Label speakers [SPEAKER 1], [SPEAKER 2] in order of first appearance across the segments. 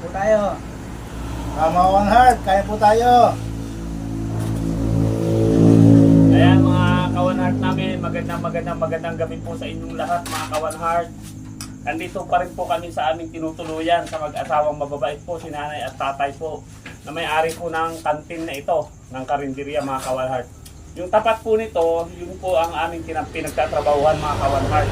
[SPEAKER 1] po tayo.
[SPEAKER 2] Tama, One Heart, kaya po tayo.
[SPEAKER 3] Ayan mga Kawan Heart namin, magandang gabi po sa inyong lahat mga Kawan Heart. Nandito pa rin po kami sa aming tinutuluyan sa mag-asawang mababait po, si nanay at tatay po, na may-ari po ng kantin na ito, ng karinderya mga Kawan Heart. Yung tapat po nito, yun po ang aming pinagtatrabahuhan mga Kawan Heart.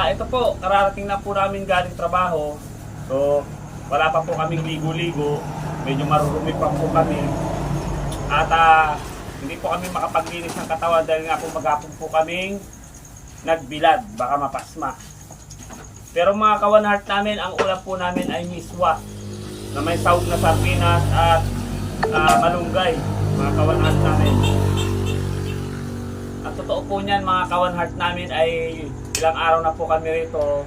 [SPEAKER 3] Ito po, kararating na po namin galing trabaho. So, wala pa po kaming ligo-ligo. Medyo marurumi pa po kami. At hindi po kami makapaglinis ng katawan dahil nga po maghapon po kaming nagbilad. Baka mapasma. Pero mga Kawan Heart namin, ang ulam po namin ay miswa na may sahog na sardinas at malunggay. Mga Kawan Heart namin. Ang totoo po niyan mga Kawan Heart namin ay ilang araw na po kami rito.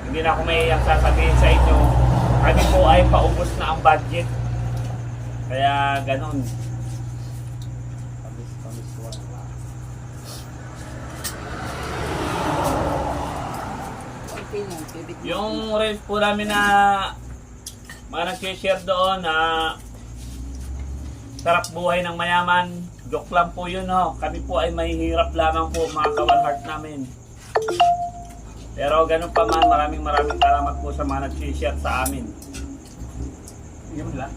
[SPEAKER 3] Hindi na ako may sasabihin sa inyo. Kami po ay paubos na ang budget. Kaya ganon. Yung ref po namin na mga nag-share doon na sarap buhay ng mayaman. Joke lang po yun, ho. Kami po ay mahihirap lamang po mga Kawan Heart namin. Pero ganun pa man, maraming salamat po sa mga nag-share sa amin. Yun lang.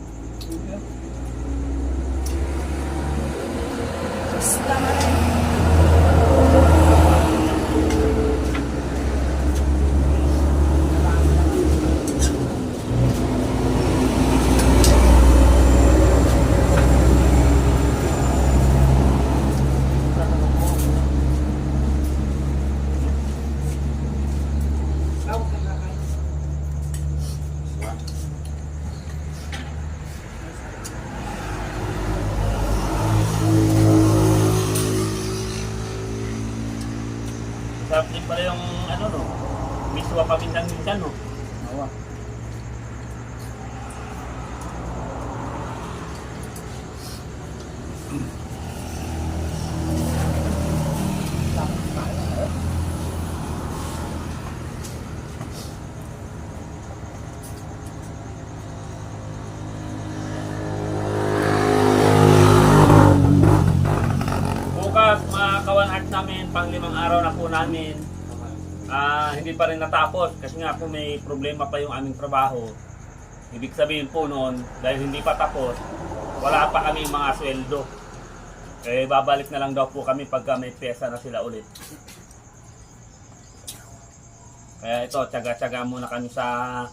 [SPEAKER 3] Sarap din pala yung ano no, miswa paminsan-minsan no. Oo. Bukas mga Kawan Heart namin, pang 5 araw na po namin. Hindi pa rin natapos kasi nga po may problema pa yung aming trabaho. Ibig sabihin po noon, dahil hindi pa tapos, wala pa kami mga sweldo. Eh babalik na lang daw po kami pagka may pesa na sila ulit. Kaya ito, tiyaga-tiyaga muna kami sa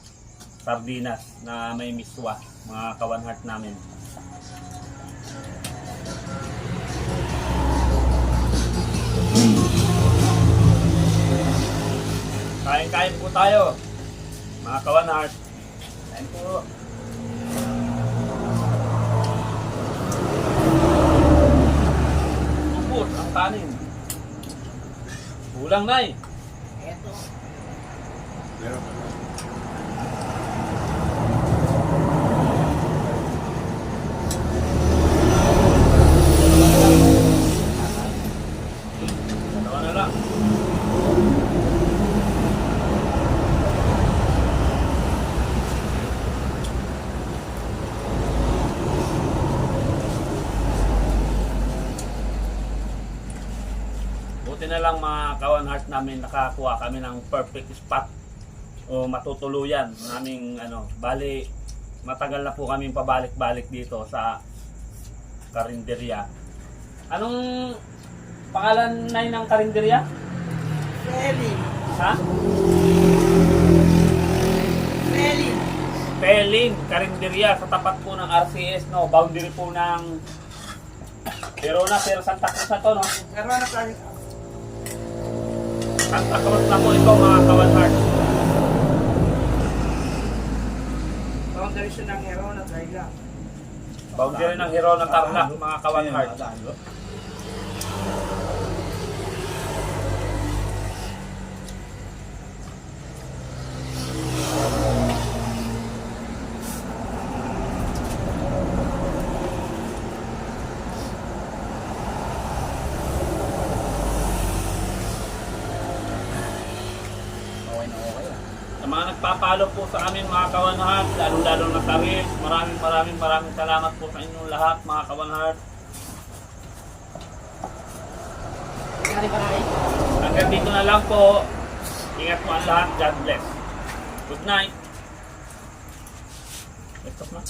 [SPEAKER 3] sardinas na may miswa, mga Kawan Heart namin. Kain-kain po tayo, mga Kawan Heart. Kain po. Ubus ang kanin. Kulang na eh.
[SPEAKER 1] Eto.
[SPEAKER 3] Dalawa na lang. Buti na lang mga Kawan Heart namin, nakakuha kami ng perfect spot o matutuluyan naming ano, bali matagal na po kami pabalik-balik dito sa karinderya. Anong pangalan na ng karinderya?
[SPEAKER 1] Feli.
[SPEAKER 3] Ha?
[SPEAKER 1] Feli.
[SPEAKER 3] Pelin, karinderya sa tapat po ng RCS, no, boundary po ng Verona, pero Santa Cruz na to, no?
[SPEAKER 1] Pero ano tayo?
[SPEAKER 3] Santa Cruz na po ito mga Kawan Heart.
[SPEAKER 1] Boundary siya ng hero na tayo.
[SPEAKER 3] Boundary ng Hero ng Tarlac, mga Kawan Heart. Sa mga nagpapalo po sa amin mga kawanhard, lalo-lalo na sa Reels, maraming salamat po sa inyong lahat mga kawanhard. Hanggang dito na lang po. Ingat po ang lahat. God bless. Good night. Stop na.